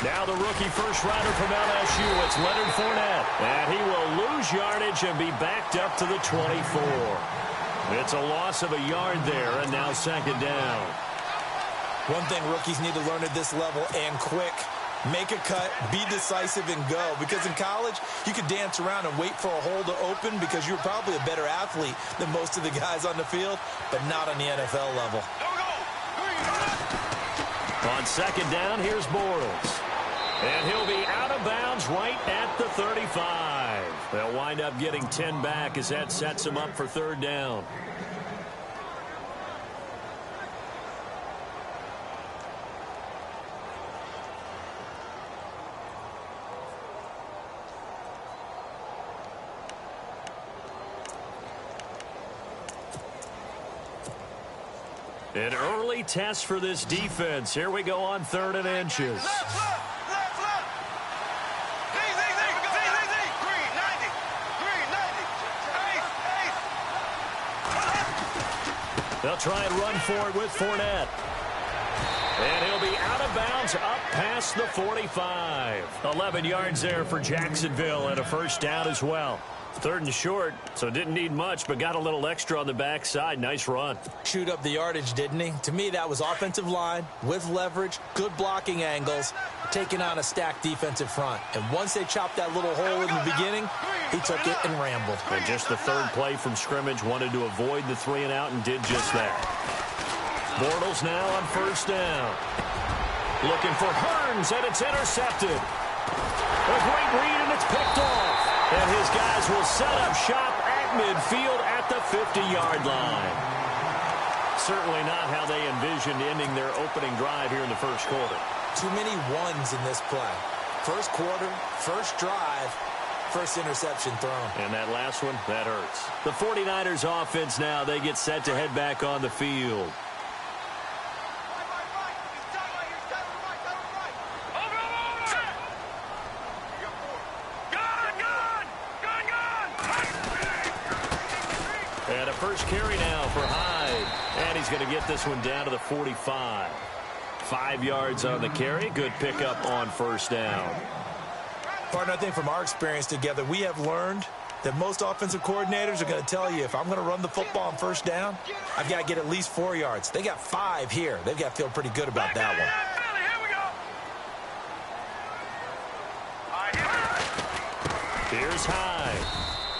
Now the rookie first rider from LSU, it's Leonard Fournette. And he will lose yardage and be backed up to the 24. It's a loss of a yard there, and now second down. One thing rookies need to learn at this level, and quick, make a cut, be decisive, and go. Because in college, you could dance around and wait for a hole to open because you're probably a better athlete than most of the guys on the field, but not on the NFL level. On second down, here's Bortles. And he'll be out of bounds right at the 35. They'll wind up getting 10 back as that sets them up for third down. An early test for this defense. Here we go on 3rd and inches. They'll try and run for it with Fournette. And he'll be out of bounds up past the 45. 11 yards there for Jacksonville and a first down as well. 3rd and short, so didn't need much, but got a little extra on the backside. Nice run. Chewed up the yardage, didn't he? To me, that was offensive line with leverage, good blocking angles, taking on a stacked defensive front. And once they chopped that little hole in the beginning, he took it and rambled. And just the 3rd play from scrimmage, wanted to avoid the 3 and out and did just that. Bortles now on first down. Looking for Hearns, and it's intercepted. A great read, and it's picked off. And his guys will set up shop at midfield at the 50-yard line. Certainly not how they envisioned ending their opening drive here in the first quarter. Too many ones in this play. First quarter, first drive, first interception thrown. And that last one, that hurts. The 49ers offense now, they get set to head back on the field. And a first carry now for Hyde. And he's going to get this one down to the 45. 5 yards on the carry. Good pickup on first down. Partner, I think from our experience together, we have learned that most offensive coordinators are going to tell you, if I'm going to run the football on first down, I've got to get at least 4 yards. They got 5 here. They've got to feel pretty good about that one. Here's Hyde.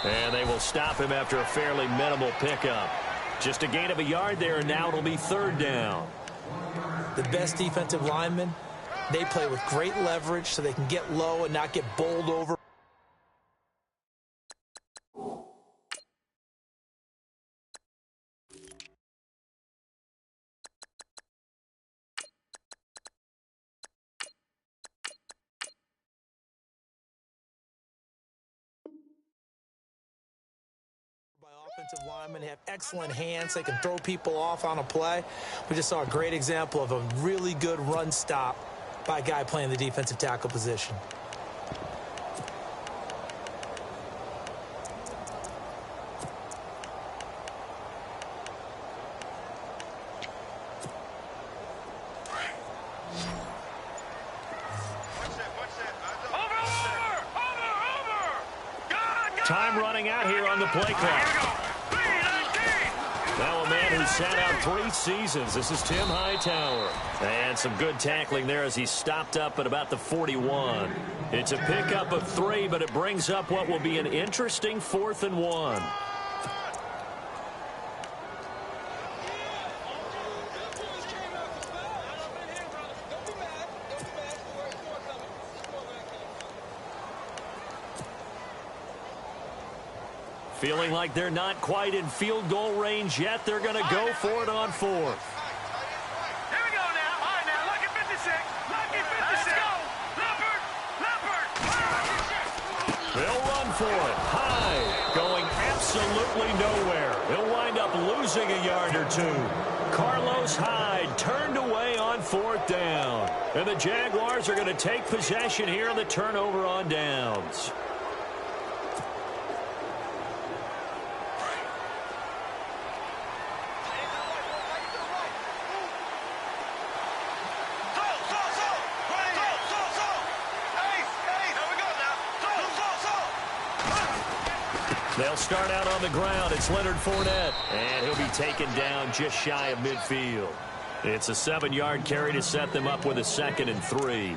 And they will stop him after a fairly minimal pickup. Just a gain of a yard there, and now it'll be third down. The best defensive linemen, they play with great leverage so they can get low and not get bowled over. Offensive linemen have excellent hands. They can throw people off on a play. We just saw a great example of a really good run stop by a guy playing the defensive tackle position. Time running out here on the play clock. Now a man who sat out 3 seasons. This is Tim Hightower. And some good tackling there as he stopped up at about the 41. It's a pickup of 3, but it brings up what will be an interesting 4th and 1. Feeling like they're not quite in field goal range yet. They're going to go for it on 4th. Here we go now. All right, now, look at 56. Look at 56. Let's go. Leopard. They'll run for it. Hyde going absolutely nowhere. He'll wind up losing a yard or 2. Carlos Hyde turned away on 4th down. And the Jaguars are going to take possession here on the turnover on downs. They'll start out on the ground. It's Leonard Fournette, and he'll be taken down just shy of midfield. It's a 7-yard carry to set them up with a 2nd and 3.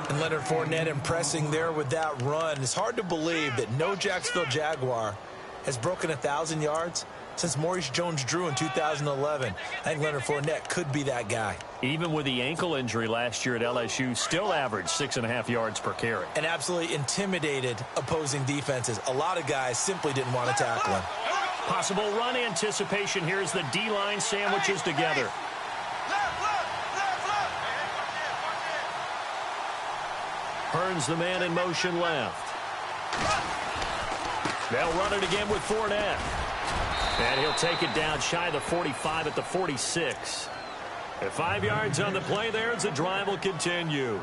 And Leonard Fournette impressing there with that run. It's hard to believe that no Jacksonville Jaguar has broken 1,000 yards since Maurice Jones-Drew in 2011. I think Leonard Fournette could be that guy. Even with the ankle injury last year at LSU, still averaged 6.5 yards per carry. And absolutely intimidated opposing defenses. A lot of guys simply didn't want to tackle him. Possible run anticipation here as the D-line sandwiches together. Hearns the man in motion left. They'll run it again with Fournette. And he'll take it down shy of the 45 at the 46. At 5 yards on the play there as the drive will continue.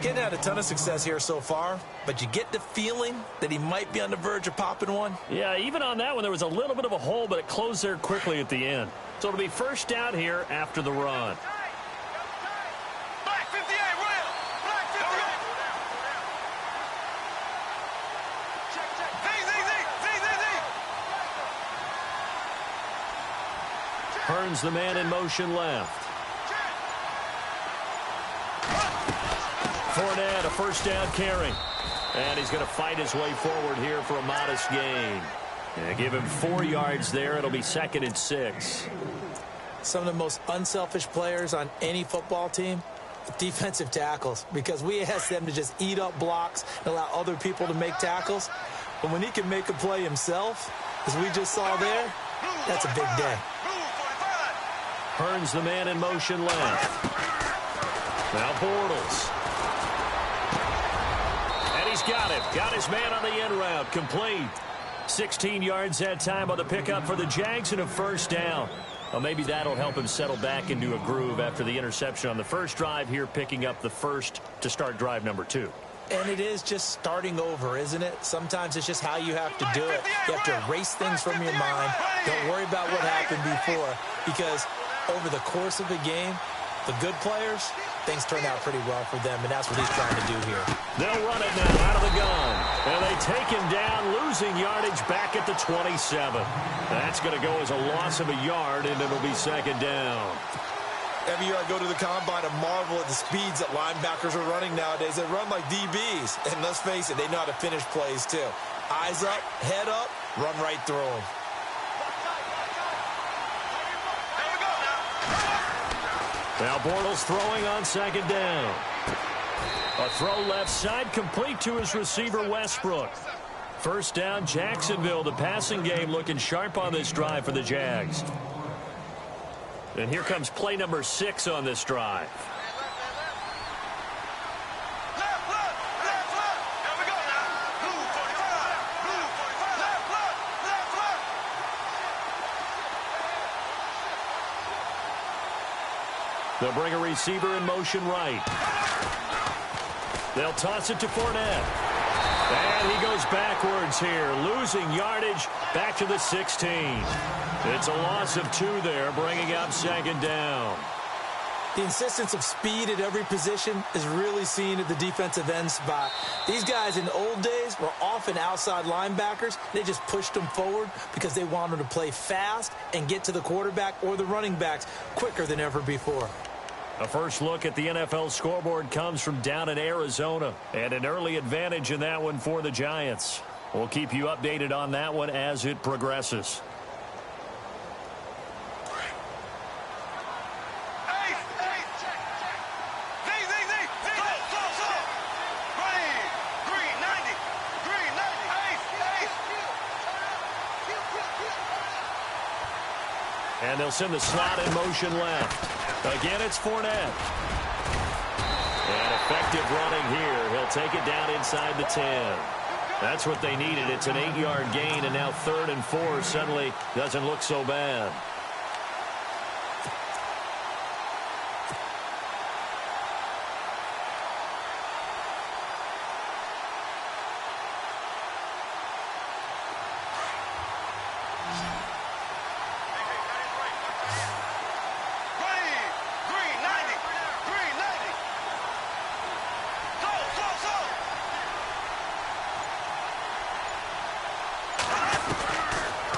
Getting had a ton of success here so far, but you get the feeling that he might be on the verge of popping one. Yeah, even on that one, there was a little bit of a hole, but it closed there quickly at the end. So it'll be first down here after the run. Black 58, Will. Black 58. Hearns the man in motion left. Fournette, a first down carry. And he's going to fight his way forward here for a modest gain. And give him 4 yards there. It'll be 2nd and 6. Some of the most unselfish players on any football team, defensive tackles, because we ask them to just eat up blocks and allow other people to make tackles. But when he can make a play himself, as we just saw there, that's a big day. Hearns the man in motion left. Now Bortles. And he's got it. Got his man on the end route. Complete. 16 yards that time on the pickup for the Jags and a first down. Well, maybe that'll help him settle back into a groove after the interception on the first drive here, picking up the first to start drive number 2. And it is just starting over, isn't it? Sometimes it's just how you have to do it. You have to erase things from your mind. Don't worry about what happened before, because over the course of the game, the good players, things turn out pretty well for them, and that's what he's trying to do here. They'll run it now out of the gun. And they take him down, losing yardage back at the 27. That's going to go as a loss of a yard, and it'll be 2nd down. Every year I go to the combine and marvel at the speeds that linebackers are running nowadays. They run like DBs. And let's face it, they know how to finish plays too. Eyes up, head up, run right through them. Now Bortles throwing on 2nd down. A throw left side complete to his receiver Westbrook. First down Jacksonville. The passing game looking sharp on this drive for the Jags. And here comes play number 6 on this drive. They'll bring a receiver in motion right. They'll toss it to Fournette. And he goes backwards here, losing yardage back to the 16. It's a loss of 2 there, bringing up 2nd down. The insistence of speed at every position is really seen at the defensive end spot. These guys in the old days were often outside linebackers. They just pushed them forward because they wanted to play fast and get to the quarterback or the running backs quicker than ever before. A first look at the NFL scoreboard comes from down in Arizona, and an early advantage in that one for the Giants. We'll keep you updated on that one as it progresses. And they'll send the slot in motion left. Again, it's Fournette. And effective running here. He'll take it down inside the 10. That's what they needed. It's an 8-yard gain, and now 3rd and 4 suddenly doesn't look so bad.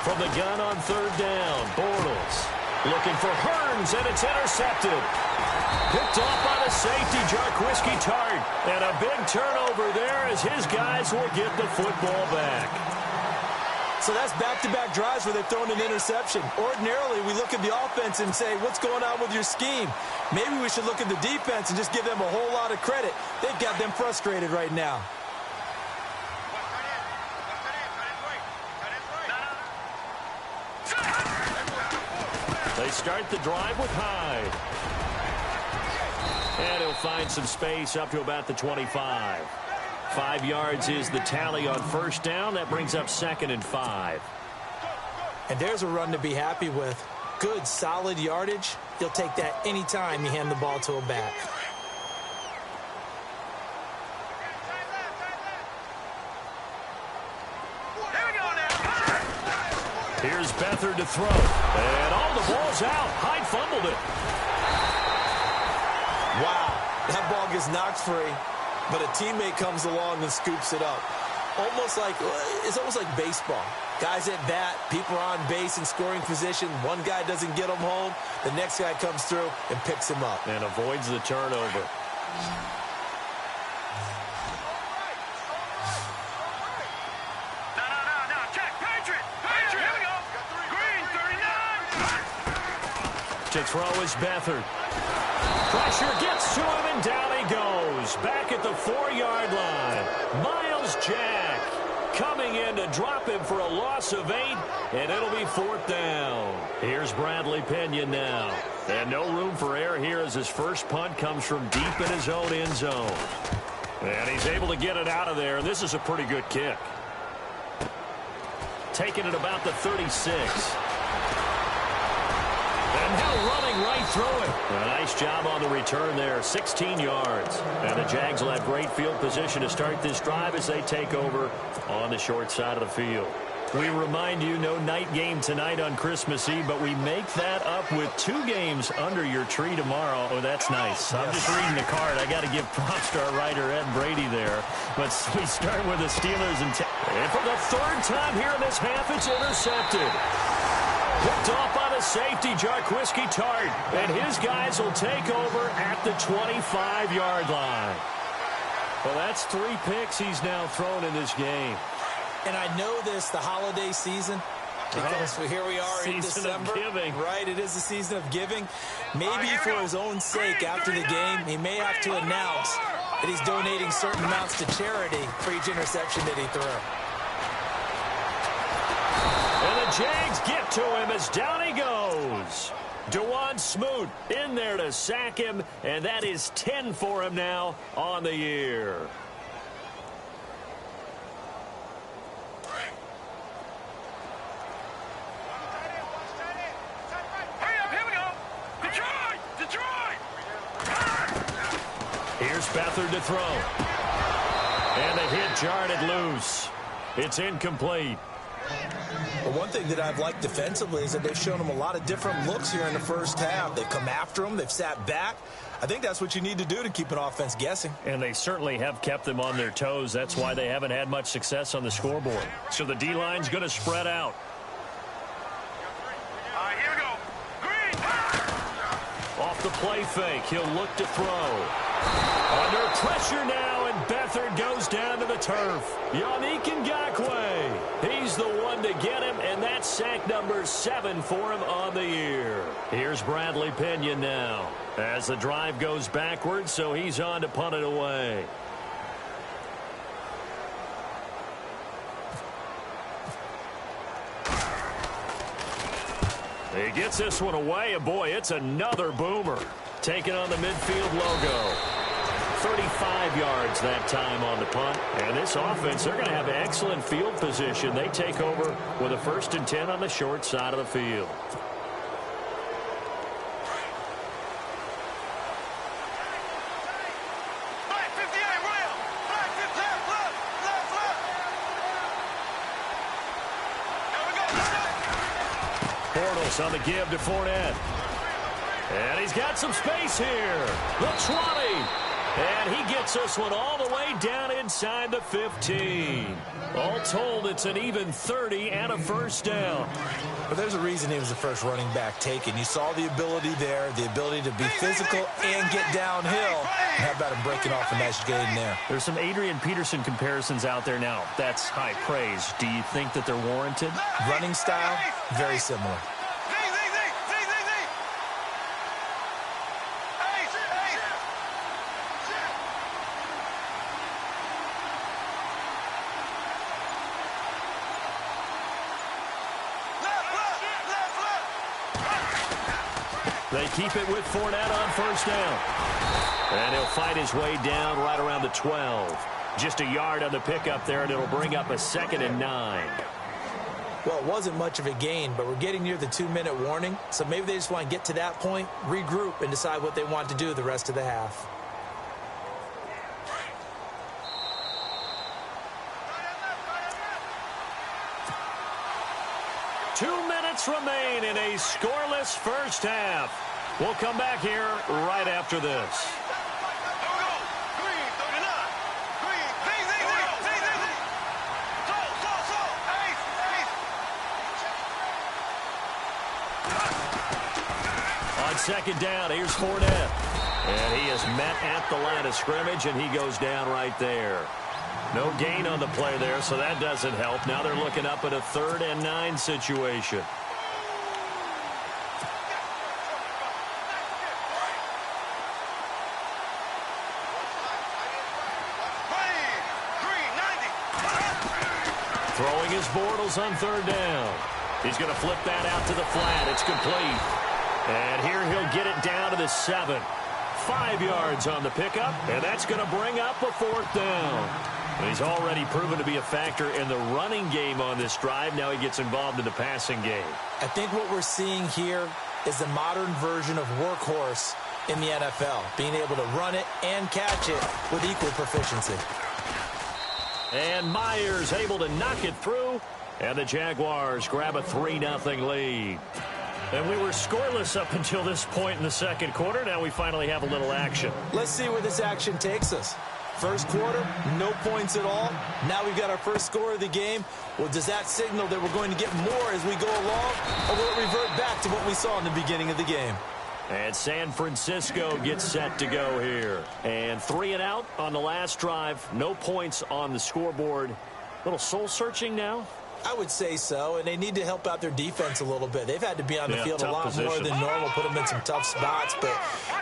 From the gun on third down, Bortles looking for Hearns, and it's intercepted. Picked off by the safety, Jarquiski Tart. And a big turnover there as his guys will get the football back. So that's back-to-back drives where they've thrown an interception. Ordinarily, we look at the offense and say, what's going on with your scheme? Maybe we should look at the defense and just give them a whole lot of credit. They've got them frustrated right now. They start the drive with Hyde. And he'll find some space up to about the 25. 5 yards is the tally on first down. That brings up 2nd and 5. And there's a run to be happy with. Good, solid yardage. You'll take that anytime you hand the ball to a back. Here's Beathard to throw. And all the ball's out. Hyde fumbled it. Wow, that ball gets knocked free, but a teammate comes along and scoops it up. It's almost like baseball. Guys at bat, people are on base in scoring position. One guy doesn't get him home. The next guy comes through and picks him up. And avoids the turnover. To throw is Beathard. Pressure gets to him, and down he goes. Back at the 4-yard line. Miles Jack coming in to drop him for a loss of 8, and it'll be 4th down. Here's Bradley Pinion now. And no room for error here as his first punt comes from deep in his own end zone. And he's able to get it out of there, and this is a pretty good kick. Taking it about the 36. And now running right through it. A nice job on the return there, 16 yards. And the Jags will have great field position to start this drive as they take over on the short side of the field. We remind you, no night game tonight on Christmas Eve, but we make that up with 2 games under your tree tomorrow. Oh, that's nice. I'm just reading the card. I got to give props to our writer, Ed Brady, there. But we start with the Steelers. And for the 3rd time here in this half, it's intercepted. Picked off by the safety, Jarquiski Tart. And his guys will take over at the 25-yard line. Well, that's 3 picks he's now thrown in this game. And I know this, the holiday season, because here we are in December. Season of giving. Right, it is the season of giving. Maybe for his own sake after the game, he may have to announce that he's donating certain amounts to charity for each interception that he threw. And the Jags get to him as down he goes. DeJuan Smoot in there to sack him, and that is 10 for him now on the year. Here's Beathard to throw. And the hit jarred it loose. It's incomplete. Well, one thing that I've liked defensively is that they've shown him a lot of different looks here in the first half. They've come after him. They've sat back. I think that's what you need to do to keep an offense guessing. And they certainly have kept them on their toes. That's why they haven't had much success on the scoreboard. So the D-line's going to spread out. Here we go. Green. Off the play fake, he'll look to throw. Under pressure now, and Beathard goes down to the turf. Yannick Ngakoue, he's the one to get him, and that's sack number 7 for him on the year. Here's Bradley Pinion now as the drive goes backwards, so he's on to punt it away. He gets this one away, and boy, it's another boomer. Taking on the midfield logo. 35 yards that time on the punt. And this offense, they're going to have excellent field position. They take over with a 1st and 10 on the short side of the field. Bortles on the give to Fournette. And he's got some space here. The 20. And he gets this one all the way down inside the 15. All told, it's an even 30 and a first down. But there's a reason he was the first running back taken. You saw the ability there, the ability to be physical and get downhill. How about him breaking off a nice gain there? There's some Adrian Peterson comparisons out there now. That's high praise. Do you think that they're warranted? Running style, very similar. They keep it with Fournette on first down. And he'll fight his way down right around the 12. Just a yard on the pickup there, and it'll bring up a 2nd and 9. Well, it wasn't much of a gain, but we're getting near the 2-minute warning. So maybe they just want to get to that point, regroup, and decide what they want to do the rest of the half. Remain in a scoreless first half. We'll come back here right after this. On second down, here's Fournette. And he is met at the line of scrimmage, and he goes down right there. No gain on the play there, so that doesn't help. Now they're looking up at a 3rd and 9 situation. Throwing his Bortles on 3rd down. He's going to flip that out to the flat. It's complete. And here he'll get it down to the 7. 5 yards on the pickup, and that's going to bring up a 4th down. And he's already proven to be a factor in the running game on this drive. Now he gets involved in the passing game. I think what we're seeing here is the modern version of workhorse in the NFL, being able to run it and catch it with equal proficiency. And Myers able to knock it through, and the Jaguars grab a 3-0 lead. And we were scoreless up until this point in the second quarter. Now we finally have a little action. Let's see where this action takes us. First quarter, no points at all. Now we've got our first score of the game. Well, does that signal that we're going to get more as we go along, or will it revert back to what we saw in the beginning of the game? And San Francisco gets set to go here. And 3 and out on the last drive. No points on the scoreboard. A little soul-searching now? I would say so, and they need to help out their defense a little bit. They've had to be on the field a lot more than normal, put them in some tough spots. But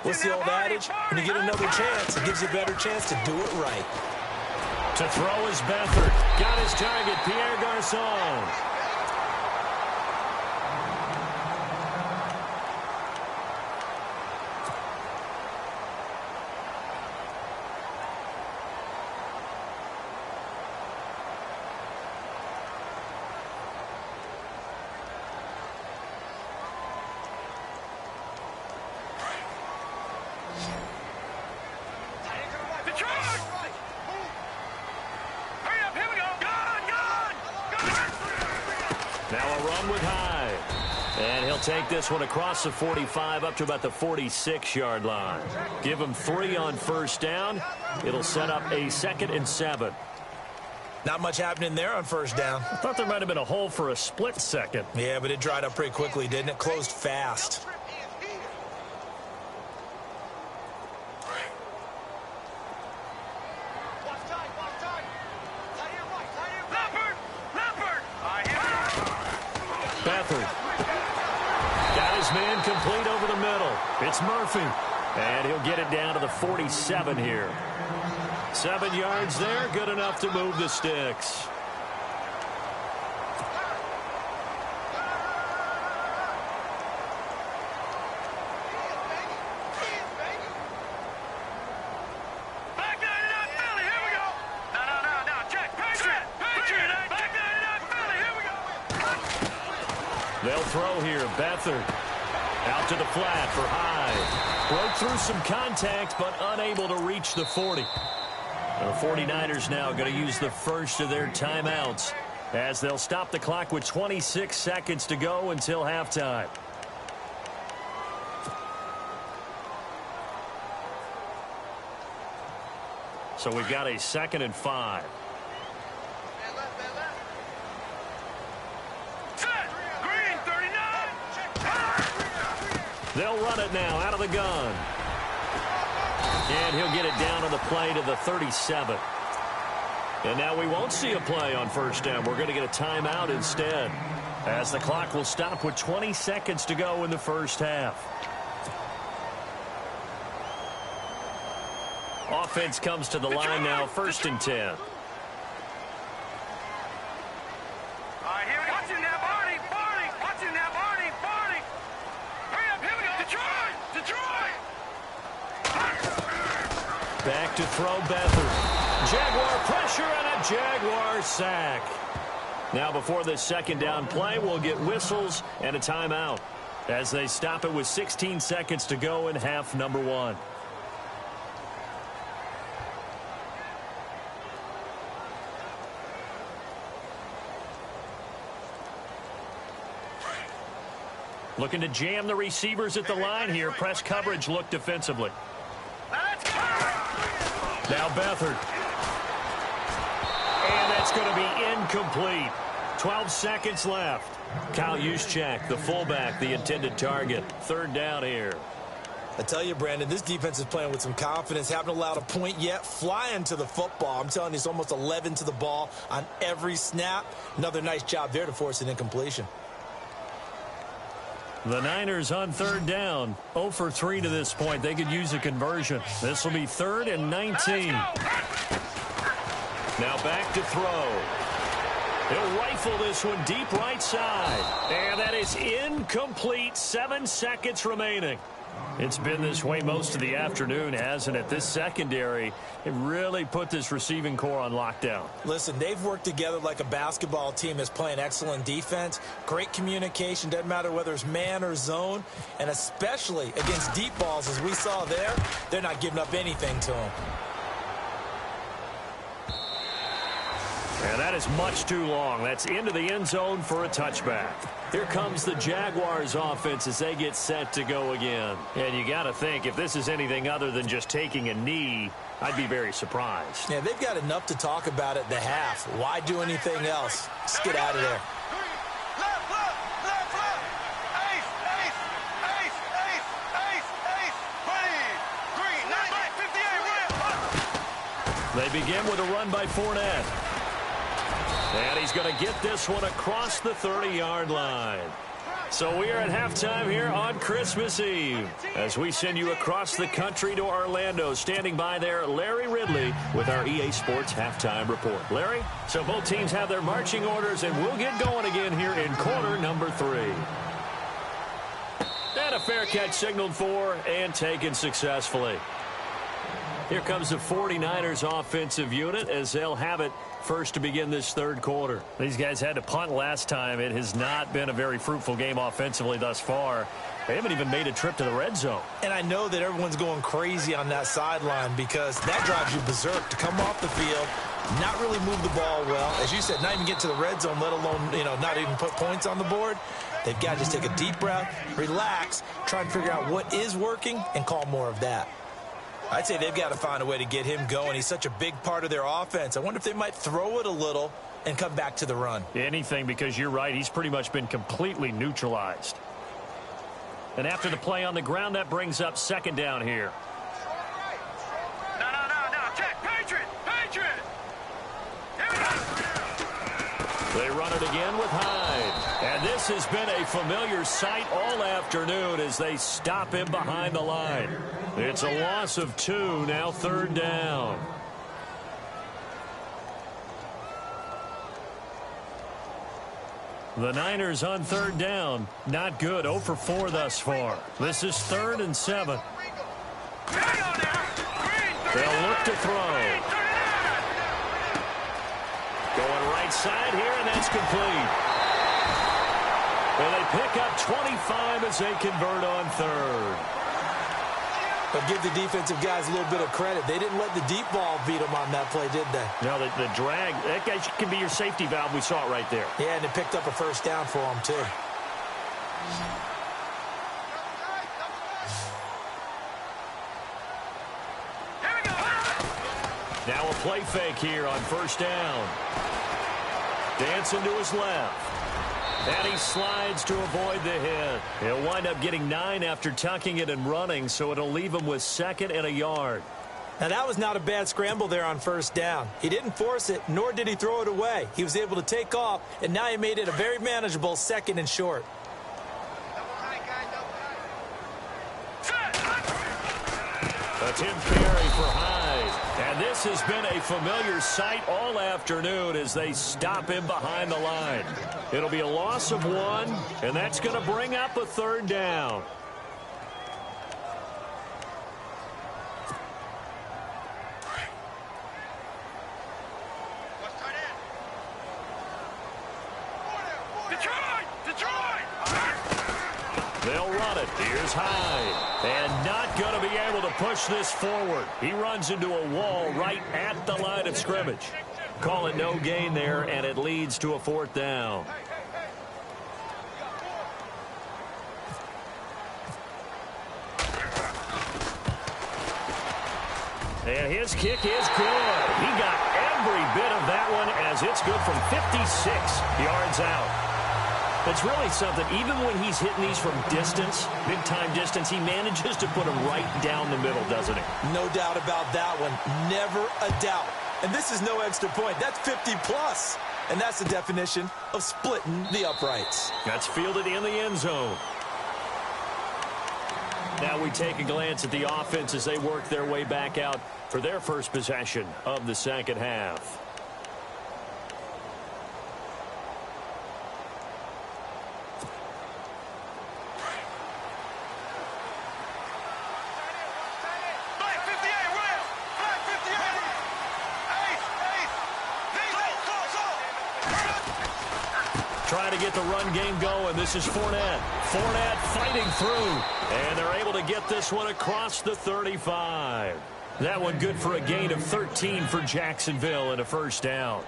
what's the old adage? When you get another chance, it gives you a better chance to do it right. To throw is Beathard. Got his target, Pierre Garçon. Take this one across the 45 up to about the 46-yard line. Give him 3 on first down. It'll set up a 2nd and 7. Not much happening there on first down. I thought there might have been a hole for a split second. Yeah, but it dried up pretty quickly, didn't it? Closed fast. Man complete over the middle. It's Murphy. And he'll get it down to the 47 here. 7 yards there. Good enough to move the sticks. They'll throw here. Beathard. Out to the flat for Hyde. Broke through some contact, but unable to reach the 40. The 49ers now going to use the first of their timeouts as they'll stop the clock with 26 seconds to go until halftime. So we've got a 2nd and 5. Green 39. They'll run it now out of the gun. And he'll get it down on the play to the 37. And now we won't see a play on 1st down. We're going to get a timeout instead, as the clock will stop with 20 seconds to go in the 1st half. Offense comes to the line now, 1st and 10. All right, here we go. Watch it now, Barney. Barney. Watch it now, Barney. Barney. Hurry up. Here we go. Detroit. Detroit. Back to throw Beathard. Jaguar pressure and a Jaguar sack. Now before this 2nd down play, we'll get whistles and a timeout as they stop it with 16 seconds to go in half number 1. Looking to jam the receivers at the line here. Press coverage look defensively. Let's go. Now Beathard. And that's going to be incomplete. 12 seconds left. Kyle Juszczyk, the fullback, the intended target. 3rd down here. I tell you, Brandon, this defense is playing with some confidence. Haven't allowed a point yet. Flying to the football. I'm telling you, it's almost 11 to the ball on every snap. Another nice job there to force an incompletion. The Niners on 3rd down. 0 for 3 to this point. They could use a conversion. This will be 3rd and 19. Now back to throw. He'll rifle this one deep right side. And that is incomplete. 7 seconds remaining. It's been this way most of the afternoon, hasn't it? This secondary, it really put this receiving core on lockdown. Listen, they've worked together like a basketball team that's playing excellent defense. Great communication. Doesn't matter whether it's man or zone. And especially against deep balls, as we saw there, they're not giving up anything to them. And that is much too long. That's into the end zone for a touchback. Here comes the Jaguars offense as they get set to go again. And you got to think, if this is anything other than just taking a knee, I'd be very surprised. Yeah, they've got enough to talk about at the half. Why do anything else? Let's get out of there. Left, left, left, left. Ace, ace, ace, ace, ace, ace. Ready. Green, 58, They begin with a run by Fournette. And he's going to get this one across the 30-yard line. So we are at halftime here on Christmas Eve as we send you across the country to Orlando. Standing by there, Larry Ridley with our EA Sports Halftime Report. Larry, so both teams have their marching orders, and we'll get going again here in quarter number 3. And a fair catch signaled for and taken successfully. Here comes the 49ers offensive unit as they'll have it first to begin this 3rd quarter. These guys had to punt last time. It has not been a very fruitful game offensively thus far. They haven't even made a trip to the red zone. And I know that everyone's going crazy on that sideline because that drives you berserk to come off the field, not really move the ball well. As you said, not even get to the red zone, let alone, not even put points on the board. They've got to just take a deep breath, relax, try and figure out what is working and call more of that. I'd say they've got to find a way to get him going. He's such a big part of their offense. I wonder if they might throw it a little and come back to the run. Anything, because you're right. He's pretty much been completely neutralized. And after the play on the ground, that brings up 2nd down here. No. Check. Patriot. Patriot. Here we go. They run it again with Hyde. And this has been a familiar sight all afternoon as they stop him behind the line. It's a loss of 2, now 3rd down. The Niners on 3rd down. Not good. 0 for 4 thus far. This is 3rd and 7. They'll look to throw. Going right side here, and that's complete. And they pick up 25 as they convert on 3rd. But give the defensive guys a little bit of credit. They didn't let the deep ball beat them on that play, did they? No, the drag, that guy can be your safety valve. We saw it right there. Yeah, and it picked up a 1st down for them, too. Now a play fake here on first down. Dancing to his left. And he slides to avoid the hit. He'll wind up getting 9 after tucking it and running, so it'll leave him with 2nd and a yard. Now, that was not a bad scramble there on first down. He didn't force it, nor did he throw it away. He was able to take off, and now he made it a very manageable 2nd and short. A Tim carry for Hyde. And this has been a familiar sight all afternoon as they stop him behind the line. It'll be a loss of 1, and that's going to bring up a 3rd down. They'll run it. Here's Hyde. And not going to be able to push this forward. He runs into a wall right at the line of scrimmage. Call it no gain there, and it leads to a 4th down. And his kick is good. He got every bit of that one as it's good from 56 yards out. It's really something. Even when he's hitting these from distance, big-time distance, he manages to put them right down the middle, doesn't he? No doubt about that one. Never a doubt. And this is no extra point. That's 50-plus. And that's the definition of splitting the uprights. That's fielded in the end zone. Now we take a glance at the offense as they work their way back out for their first possession of the second half. Trying to get the run game going. This is Fournette. Fournette fighting through. And they're able to get this one across the 35. That one good for a gain of 13 for Jacksonville and a 1st down.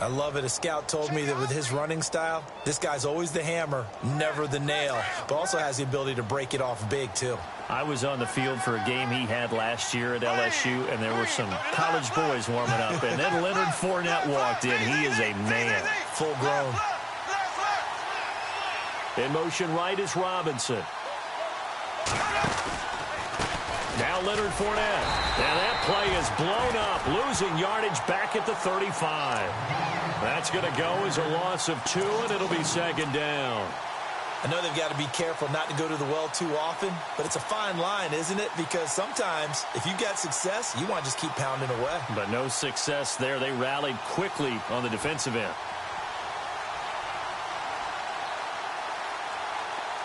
I love it. A scout told me that with his running style, this guy's always the hammer, never the nail, but also has the ability to break it off big, too. I was on the field for a game he had last year at LSU, and there were some college boys warming up. And then Leonard Fournette walked in. He is a man. Full grown. In motion right is Robinson. Now Leonard Fournette. And that play is blown up, losing yardage back at the 35. That's going to go as a loss of 2, and it'll be 2nd down. I know they've got to be careful not to go to the well too often, but it's a fine line, isn't it? Because sometimes, if you get success, you want to just keep pounding away. But no success there. They rallied quickly on the defensive end.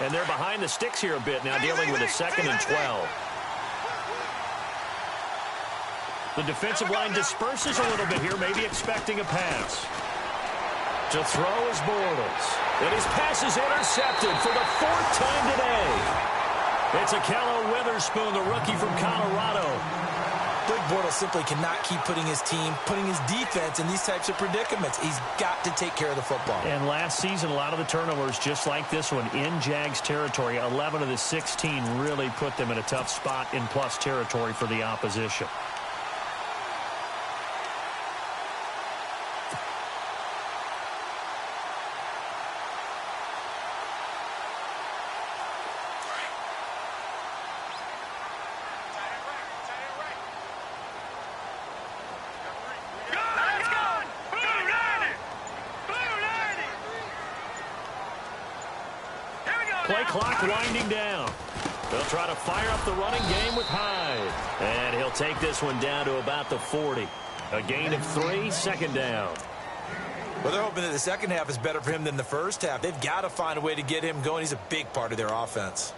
And they're behind the sticks here a bit now, dealing with a 2nd and 12. The defensive line disperses a little bit here, maybe expecting a pass. To throw is Bortles. And his pass is intercepted for the 4th time today. It's Akello Witherspoon, the rookie from Colorado. Blake Bortles simply cannot keep putting his team, putting his defense in these types of predicaments. He's got to take care of the football. And last season, a lot of the turnovers, just like this one, in Jags territory. 11 of the 16 really put them in a tough spot in plus territory for the opposition. Play clock winding down. They'll try to fire up the running game with Hyde. And he'll take this one down to about the 40. A gain of 3, 2nd down. Well, they're hoping that the second half is better for him than the first half. They've got to find a way to get him going. He's a big part of their offense.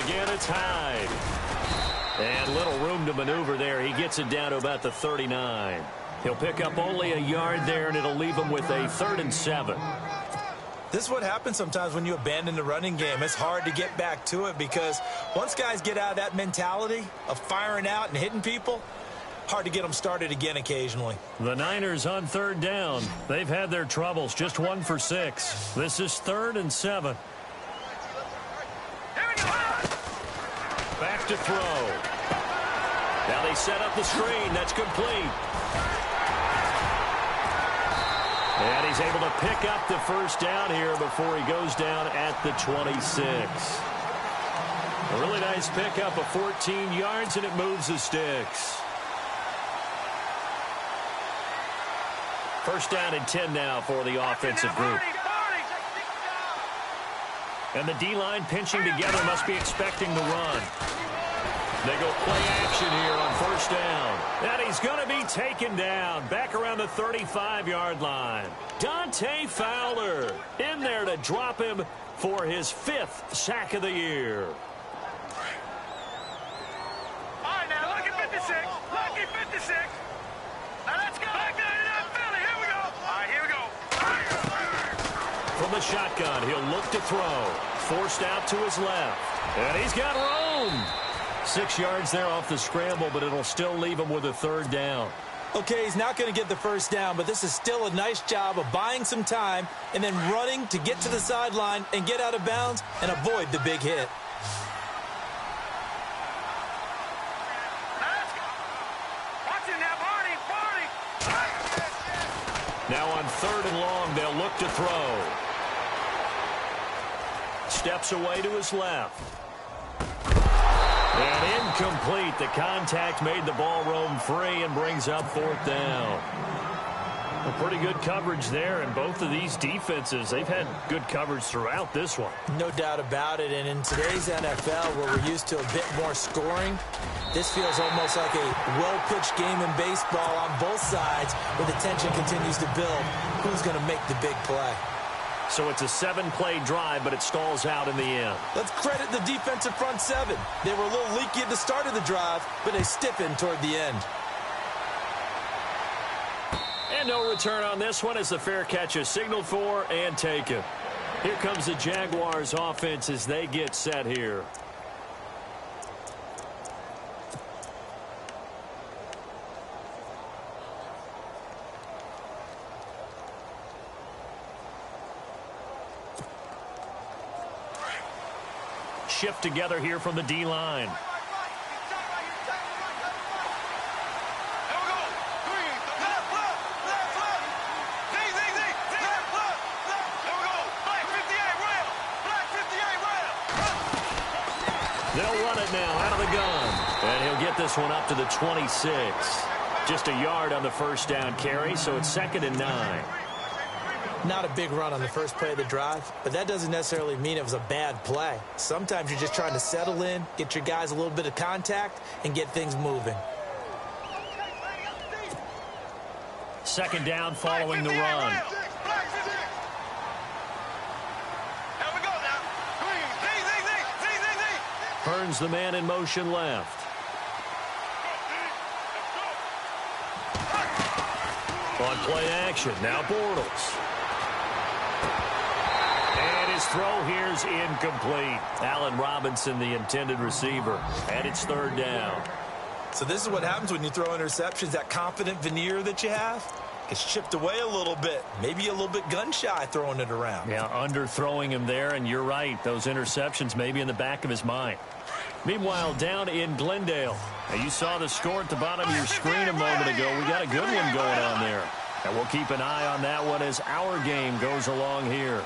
Again, it's Hyde. And little room to maneuver there. He gets it down to about the 39. He'll pick up only a yard there, and it'll leave him with a 3rd and 7. This is what happens sometimes when you abandon the running game. It's hard to get back to it because once guys get out of that mentality of firing out and hitting people, hard to get them started again occasionally. The Niners on third down. They've had their troubles, just 1 for 6. This is 3rd and 7. Back to throw. Now they set up the screen. That's complete. And he's able to pick up the first down here before he goes down at the 26. A really nice pickup of 14 yards, and it moves the sticks. First down and 10 now for the offensive group. And the D-line pinching together, must be expecting the run. They go play action here on first down. And he's going to be taken down back around the 35-yard line. Dante Fowler in there to drop him for his 5th sack of the year. All right, now, lucky 56. Lucky 56. Now, let's go. Back there to that Philly. Here we go. All right, here we go. From the shotgun, he'll look to throw. Forced out to his left. And he's got room. 6 yards there off the scramble, but it'll still leave him with a 3rd down. Okay, he's not going to get the first down, but this is still a nice job of buying some time and then running to get to the sideline and get out of bounds and avoid the big hit. Now on 3rd and long, they'll look to throw. Steps away to his left. And incomplete. The contact made the ball roam free and brings up 4th down. Well, pretty good coverage there, and both of these defenses, they've had good coverage throughout this one. No doubt about it, and in today's NFL, where we're used to a bit more scoring, this feels almost like a well-pitched game in baseball on both sides, where the tension continues to build. Who's going to make the big play? So it's a 7-play drive, but it stalls out in the end. Let's credit the defensive front 7. They were a little leaky at the start of the drive, but they stiffened toward the end. And no return on this one as the fair catch is signaled for and taken. Here comes the Jaguars offense as they get set here. Shift together here from the D-line. They'll run it now out of the gun. And he'll get this one up to the 26. Just a yard on the first down carry, so it's 2nd and 9. Not a big run on the first play of the drive, but that doesn't necessarily mean it was a bad play. Sometimes you're just trying to settle in, get your guys a little bit of contact, and get things moving. 2nd down following the run. Hearns the man in motion left. On play action, now Bortles. And his throw here's incomplete. Allen Robinson, the intended receiver. And it's 3rd down. So this is what happens when you throw interceptions. That confident veneer that you have gets chipped away a little bit. Maybe a little bit gun-shy throwing it around. Yeah, underthrowing him there, and you're right. Those interceptions may be in the back of his mind. Meanwhile, down in Glendale, now you saw the score at the bottom of your screen a moment ago. We got a good one going on there. And we'll keep an eye on that one as our game goes along here.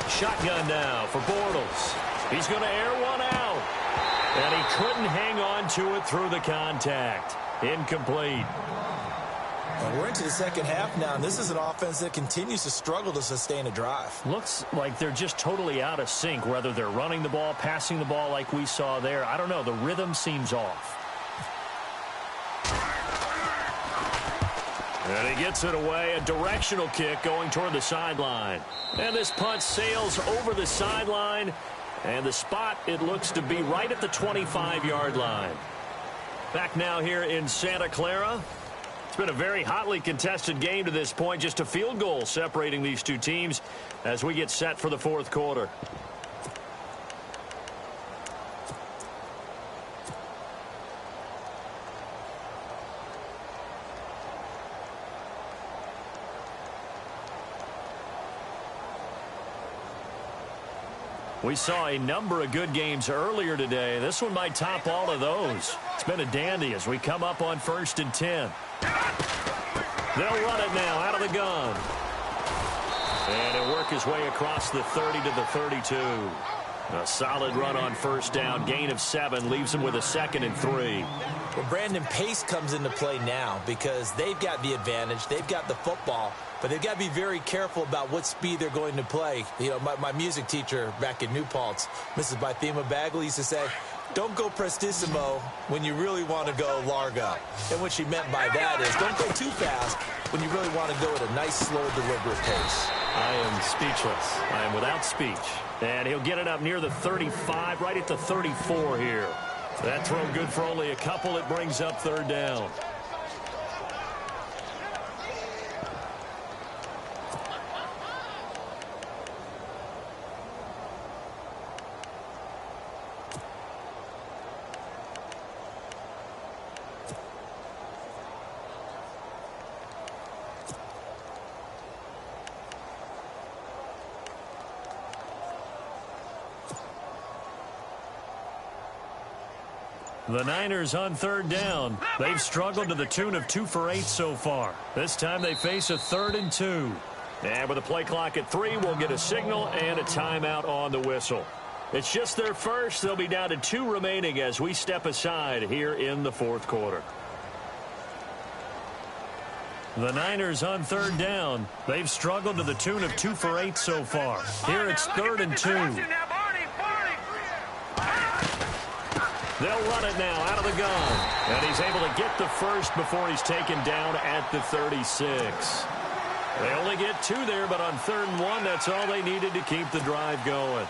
Shotgun now for Bortles. He's going to air one out. And he couldn't hang on to it through the contact. Incomplete. And we're into the second half now, and this is an offense that continues to struggle to sustain a drive. Looks like they're just totally out of sync, whether they're running the ball, passing the ball like we saw there. I don't know. The rhythm seems off. And he gets it away. A directional kick going toward the sideline. And this punt sails over the sideline. And the spot, it looks to be right at the 25-yard line. Back now here in Santa Clara. It's been a very hotly contested game to this point. Just a field goal separating these two teams as we get set for the fourth quarter. We saw a number of good games earlier today. This one might top all of those. It's been a dandy as we come up on 1st and 10. They'll run it now out of the gun. And he'll work his way across the 30 to the 32. A solid run on 1st down. Gain of 7 leaves him with a 2nd and 3. Well, Brandon, pace comes into play now because they've got the advantage. They've got the football, but they've got to be very careful about what speed they're going to play. You know, my music teacher back in New Paltz, Mrs. Bythema Bagley, used to say, don't go prestissimo when you really want to go largo. And what she meant by that is don't go too fast when you really want to go at a nice, slow, deliberate pace. I am speechless. I am without speech. And he'll get it up near the 35, right at the 34 here. That throw good for only a couple. It brings up 3rd down. The Niners on 3rd down. They've struggled to the tune of 2 for 8 so far. This time they face a 3rd and 2. And with a play clock at 3, we'll get a signal and a timeout on the whistle. It's just their first. They'll be down to 2 remaining as we step aside here in the 4th quarter. The Niners on 3rd down. They've struggled to the tune of 2 for 8 so far. Here it's 3rd and 2. They'll run it now out of the gun. And he's able to get the first before he's taken down at the 36. They only get 2 there, but on 3rd and 1, that's all they needed to keep the drive going.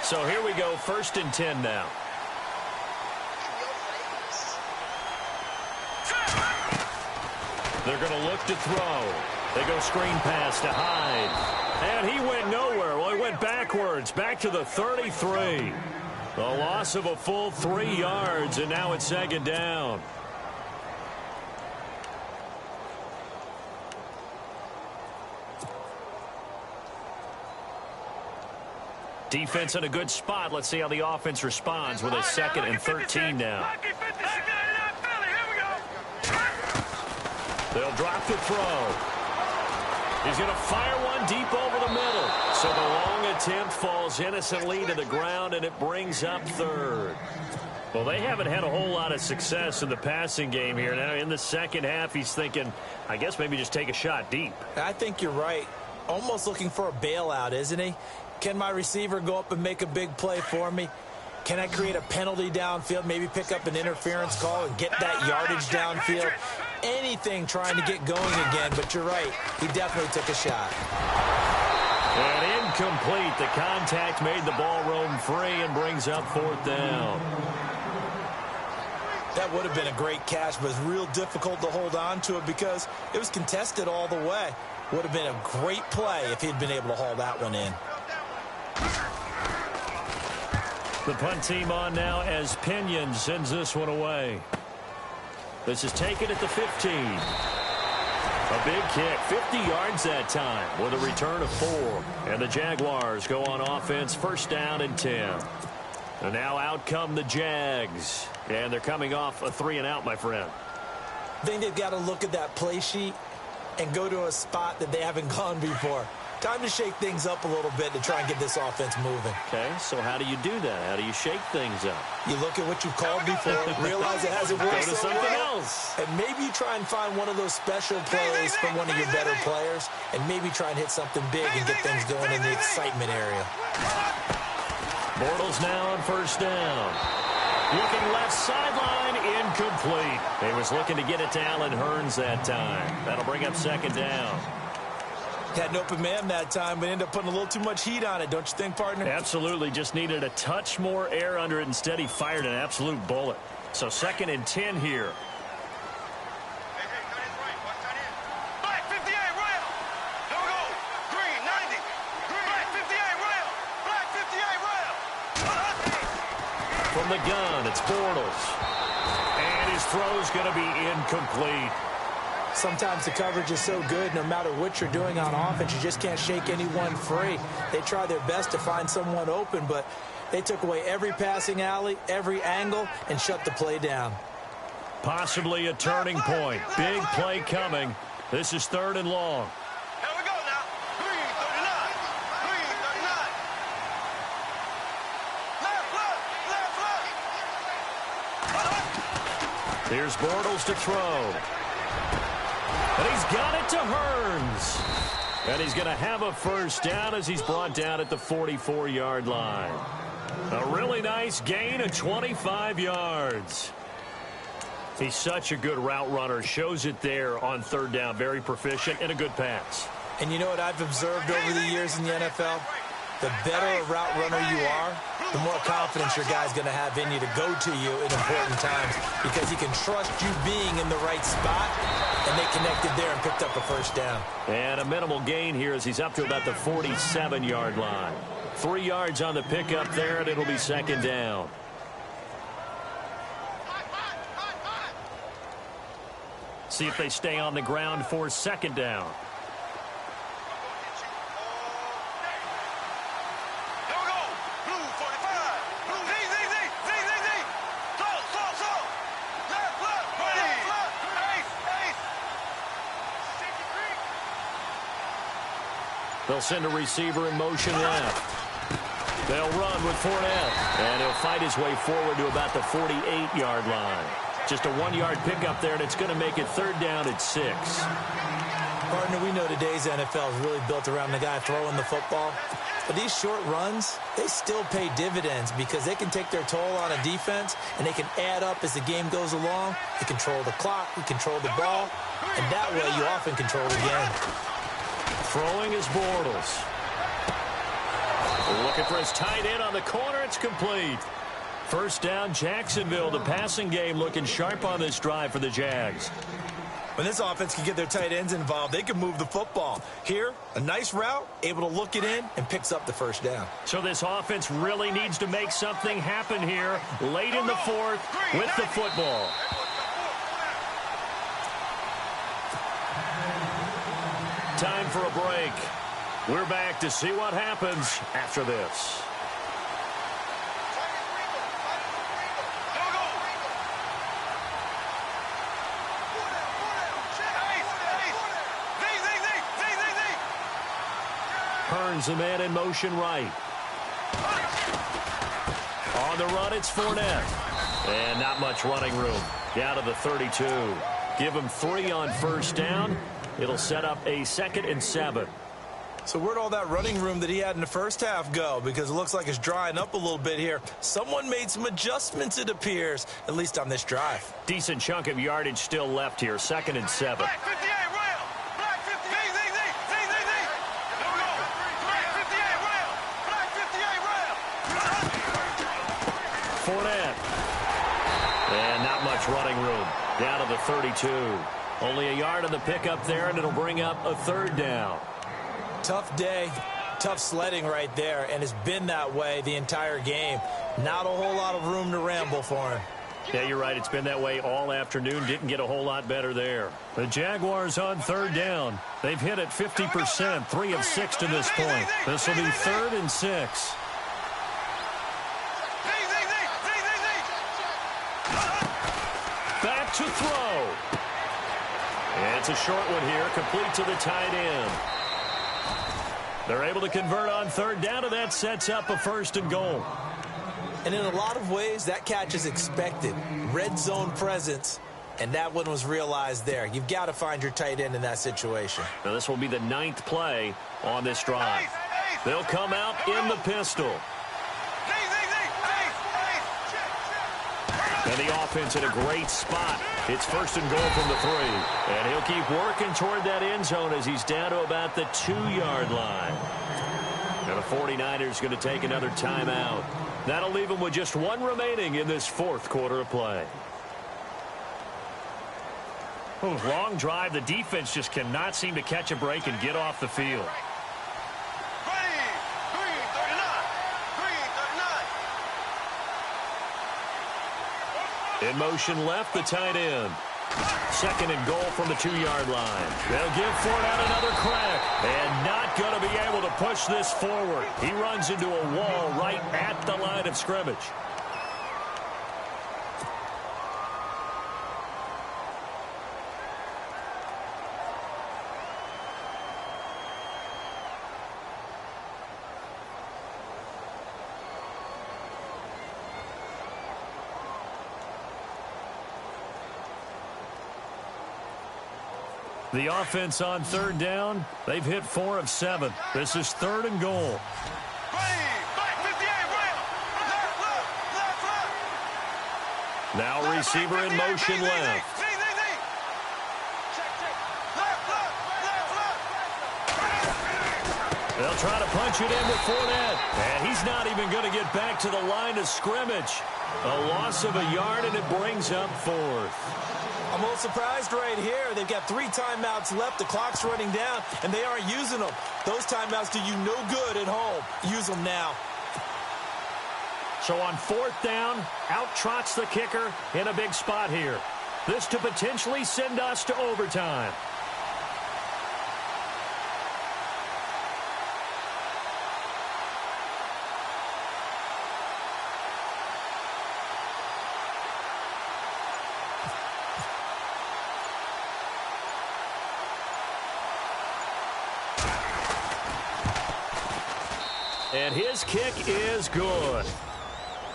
So here we go, 1st and 10 now. They're going to look to throw. They go screen pass to Hyde. And he went nowhere. Well, he went backwards, back to the 33. The loss of a full 3 yards, and now it's 2nd down. Defense in a good spot. Let's see how the offense responds with a 2nd and 13 now. They'll drop the throw. He's going to fire one deep over the middle. So the long attempt falls innocently to the ground, and it brings up 3rd. Well, they haven't had a whole lot of success in the passing game here. Now, in the second half, he's thinking, I guess maybe just take a shot deep. I think you're right. Almost looking for a bailout, isn't he? Can my receiver go up and make a big play for me? Can I create a penalty downfield, maybe pick up an interference call and get that yardage downfield? Anything trying to get going again, but you're right. He definitely took a shot. And incomplete. The contact made the ball roam free and brings up 4th down. That would have been a great catch, but it's real difficult to hold on to it because it was contested all the way. Would have been a great play if he'd been able to haul that one in. The punt team on now as Pinion sends this one away. This is taken at the 15. A big kick, 50 yards that time with a return of 4. And the Jaguars go on offense, 1st down and 10. And now out come the Jags. And they're coming off a 3 and out, my friend. I think they've got to look at that play sheet and go to a spot that they haven't gone before. Time to shake things up a little bit to try and get this offense moving. Okay, so how do you do that? How do you shake things up? You look at what you've called before, realize it hasn't worked so something else. And maybe you try and find one of those special plays from one of your better players, and maybe try and hit something big and get things going in the excitement area. Bortles now on 1st down. Looking left sideline, incomplete. He was looking to get it to Allen Hurns that time. That'll bring up 2nd down. Had an open man that time, but ended up putting a little too much heat on it, don't you think, partner? Absolutely. Just needed a touch more air under it. Instead, he fired an absolute bullet. So 2nd and 10 here the gun, it's Bortles. And his throw's going to be incomplete. Sometimes the coverage is so good, no matter what you're doing on offense, you just can't shake anyone free. They try their best to find someone open, but they took away every passing alley, every angle, and shut the play down. Possibly a turning point. Big play coming. This is 3rd and long. Here we go now. 339. 339. Left. Here's Bortles to throw. And he's got it to Hearns. And he's going to have a first down as he's brought down at the 44-yard line. A really nice gain of 25 yards. He's such a good route runner. Shows it there on 3rd down. Very proficient and a good pass. And you know what I've observed over the years in the NFL? The better a route runner you are, the more confidence your guy's going to have in you to go to you in important times because he can trust you being in the right spot, and they connected there and picked up a first down. And a minimal gain here as he's up to about the 47-yard line. 3 yards on the pickup there, and it'll be 2nd down. See if they stay on the ground for 2nd down. They'll send a receiver in motion left. They'll run with Fournette. And he'll fight his way forward to about the 48-yard line. Just a 1-yard pickup there, and it's going to make it 3rd down at 6. Partner, we know today's NFL is really built around the guy throwing the football. But these short runs, they still pay dividends because they can take their toll on a defense, and they can add up as the game goes along. You control the clock, you control the ball, and that way you often control the game. Throwing is Bortles. Looking for his tight end on the corner. It's complete. First down, Jacksonville. The passing game looking sharp on this drive for the Jags. When this offense can get their tight ends involved, they can move the football. Here, a nice route, able to look it in, and picks up the first down. So this offense really needs to make something happen here late in the 4th with the football. Time for a break. We're back to see what happens after this. Hearns the man in motion right. On the run, it's Fournette. And not much running room. Down to the 32. Give him 3 on first down. It'll set up a 2nd and 7. So where'd all that running room that he had in the first half go? Because it looks like it's drying up a little bit here. Someone made some adjustments, it appears, at least on this drive. Decent chunk of yardage still left here. 2nd and 7. Black 58 rail. Black 58. Here we go. Black 58 rail. Black 58 rail. Fournette. And not much running room. Down to the 32. Only a yard on the pickup there, and it'll bring up a 3rd down. Tough day, tough sledding right there, and it's been that way the entire game. Not a whole lot of room to ramble for him. Yeah, you're right. It's been that way all afternoon. Didn't get a whole lot better there. The Jaguars on 3rd down. They've hit it 50%, 3 of 6 to this point. This will be 3rd and 6. Back to throw. It's a short one here, complete to the tight end. They're able to convert on 3rd down, and that sets up a 1st and goal. And in a lot of ways, that catch is expected. Red zone presence, and that one was realized there. You've got to find your tight end in that situation. Now this will be the 9th play on this drive. They'll come out in the pistol. And the offense in a great spot. It's 1st and goal from the 3. And he'll keep working toward that end zone as he's down to about the 2-yard line. And the 49ers going to take another timeout. That'll leave them with just 1 remaining in this 4th quarter of play. Oh, long drive. The defense just cannot seem to catch a break and get off the field. In motion left, the tight end. Second and goal from the 2-yard line. They'll give Fournette another crack. And not going to be able to push this forward. He runs into a wall right at the line of scrimmage. The offense on third down, they've hit 4 of 7. This is third and goal. Now receiver in motion left. They'll try to punch it in with Fournette. And he's not even going to get back to the line of scrimmage. A loss of a yard, and it brings up fourth. I'm a little surprised right here. They've got 3 timeouts left. The clock's running down, and they aren't using them. Those timeouts do you no good at home. Use them now. So on fourth down, out trots the kicker in a big spot here. This to potentially send us to overtime. And his kick is good.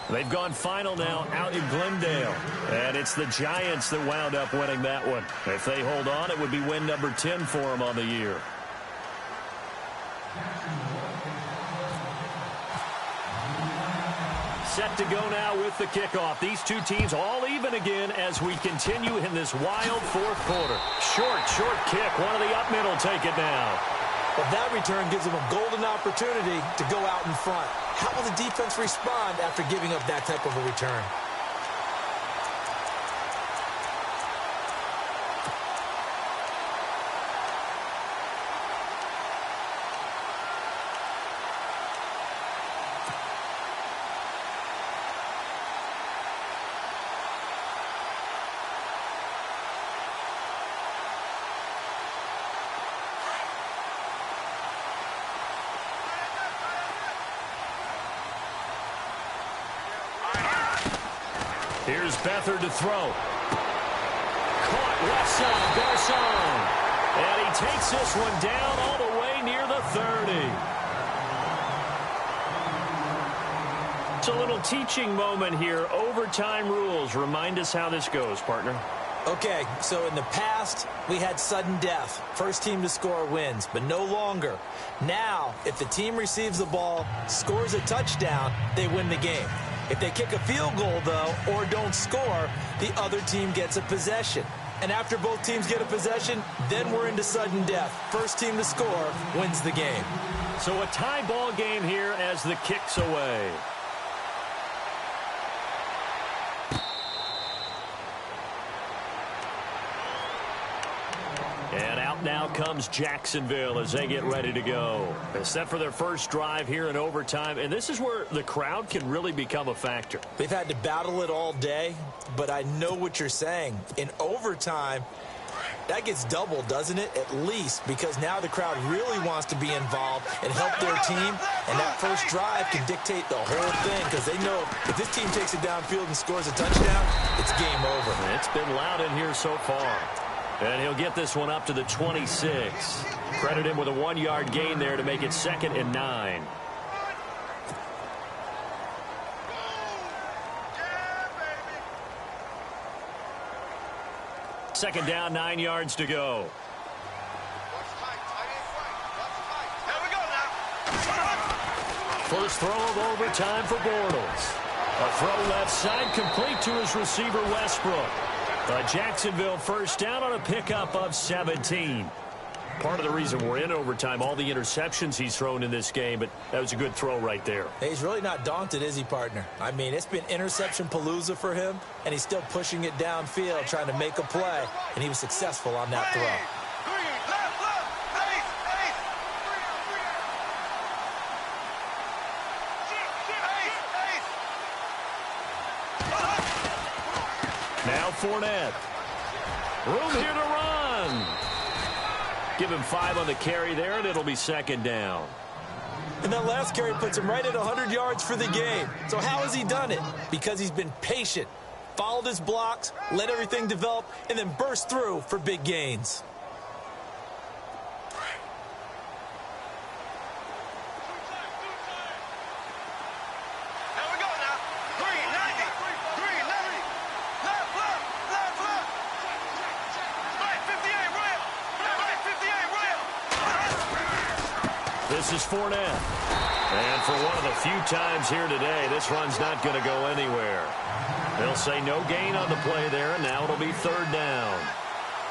They've gone final now out in Glendale. And it's the Giants that wound up winning that one. If they hold on, it would be win number 10 for them on the year. Set to go now with the kickoff. These two teams all even again as we continue in this wild fourth quarter. Short kick. One of the up middle take it now. But that return gives them a golden opportunity to go out in front. How will the defense respond after giving up that type of a return? Here's Beathard to throw. Caught left side, Garcon. And he takes this one down all the way near the 30. It's a little teaching moment here. Overtime rules. Remind us how this goes, partner. Okay, so in the past, we had sudden death. First team to score wins, but no longer. Now, if the team receives the ball, scores a touchdown, they win the game. If they kick a field goal, though, or don't score, the other team gets a possession. And after both teams get a possession, then we're into sudden death. First team to score wins the game. So a tie ball game here as the kick's away. And out now comes Jacksonville as they get ready to go. They're set for their first drive here in overtime, and this is where the crowd can really become a factor. They've had to battle it all day, but I know what you're saying. In overtime, that gets doubled, doesn't it? At least, because now the crowd really wants to be involved and help their team, and that first drive can dictate the whole thing because they know if this team takes it downfield and scores a touchdown, it's game over. It's been loud in here so far. And he'll get this one up to the 26. Credit him with a 1-yard gain there to make it 2nd and 9. Second down, 9 yards to go. First throw of overtime for Bortles. A throw left side complete to his receiver Westbrook. A Jacksonville first down on a pickup of 17. Part of the reason we're in overtime, all the interceptions he's thrown in this game, but that was a good throw right there. He's really not daunted, is he, partner? I mean, it's been interception palooza for him, and he's still pushing it downfield, trying to make a play, and he was successful on that throw. Now Fournette. Room here to run. Give him 5 on the carry there, and it'll be second down. And that last carry puts him right at 100 yards for the game. So how has he done it? Because he's been patient, followed his blocks, let everything develop, and then burst through for big gains. Here we go now. Green, 90. Green, 90. Left. Right, 58, rail. Right, 58, rail. This is Fournette. And for one of the few times here today, this run's not going to go anywhere. They'll say no gain on the play there, and now it'll be third down.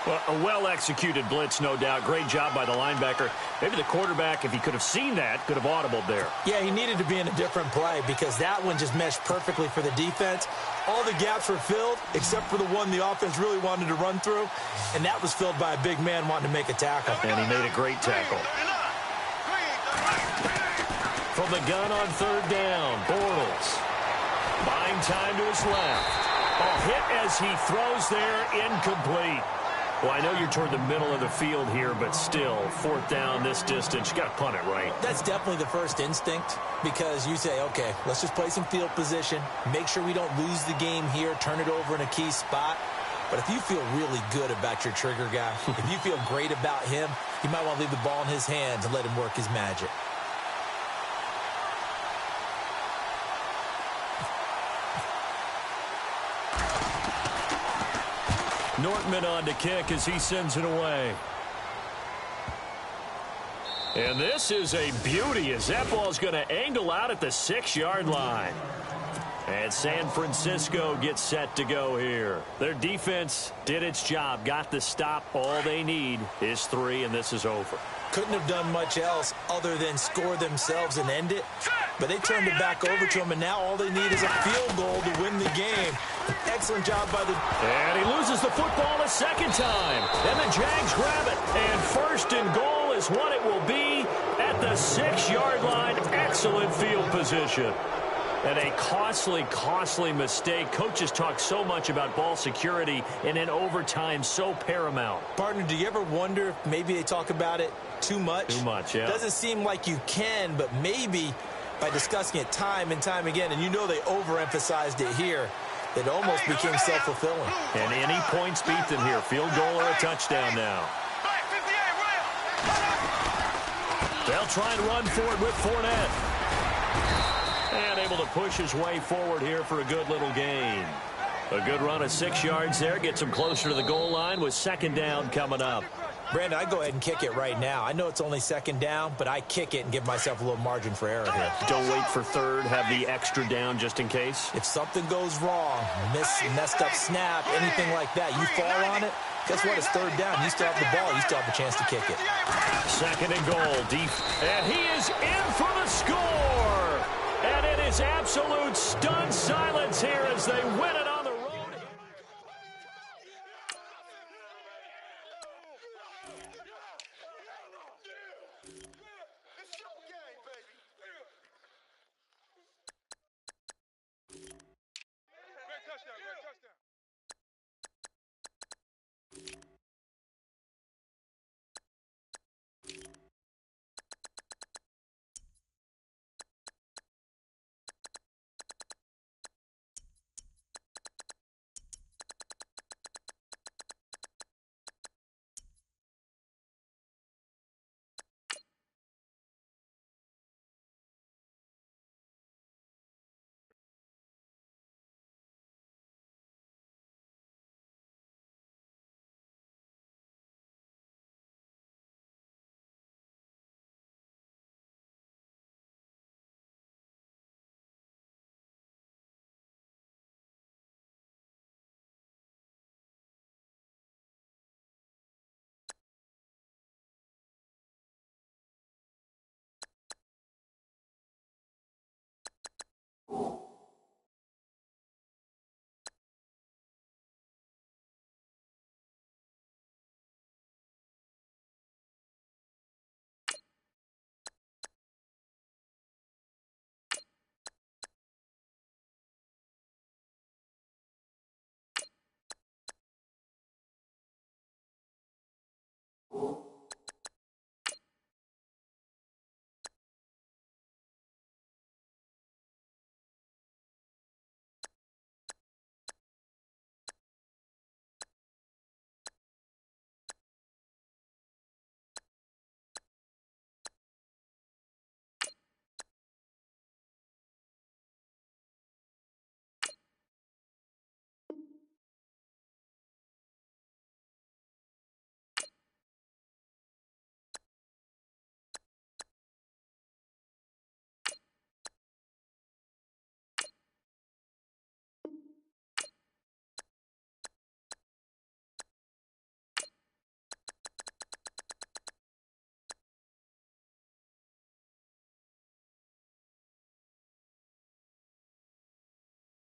Well, a well-executed blitz, no doubt. Great job by the linebacker. Maybe the quarterback, if he could have seen that, could have audibled there. Yeah, he needed to be in a different play because that one just meshed perfectly for the defense. All the gaps were filled except for the one the offense really wanted to run through, and that was filled by a big man wanting to make a tackle. And he made a great tackle. From the gun on third down, Bortles. Buying time to his left. A hit as he throws there, incomplete. Well, I know you're toward the middle of the field here, but still, fourth down this distance, you got to punt it, right? That's definitely the first instinct because you say, okay, let's just play some field position, make sure we don't lose the game here, turn it over in a key spot. But if you feel really good about your trigger guy, if you feel great about him, you might want to leave the ball in his hands and let him work his magic. Nortman on to kick as he sends it away. And this is a beauty as that ball's going to angle out at the 6-yard line. And San Francisco gets set to go here. Their defense did its job, got the stop. All they need is 3, and this is over. Couldn't have done much else other than score themselves and end it. But they turned it back over to him, and now all they need is a field goal to win the game. Excellent job by the... And he loses the football a second time. And the Jags grab it. And first and goal is what it will be at the 6-yard line. Excellent field position. And a costly mistake. Coaches talk so much about ball security, and in overtime, so paramount. Partner, do you ever wonder if maybe they talk about it too much? Too much, yeah. Doesn't seem like you can, but maybe by discussing it time and time again, and you know they overemphasized it here, it almost became self-fulfilling. And any points beat them here. Field goal or a touchdown now. They'll try and run for it with Fournette. And able to push his way forward here for a good little gain. A good run of 6 yards there. Gets him closer to the goal line with second down coming up. Brandon, I go ahead and kick it right now. I know it's only second down, but I kick it and give myself a little margin for error here. Don't wait for third. Have the extra down just in case. If something goes wrong, messed up snap, anything like that, you fall on it, guess what? It's third down. You still have the ball. You still have a chance to kick it. Second and goal. Deep. And he is in for the score. And it is absolute stunned silence here as they win it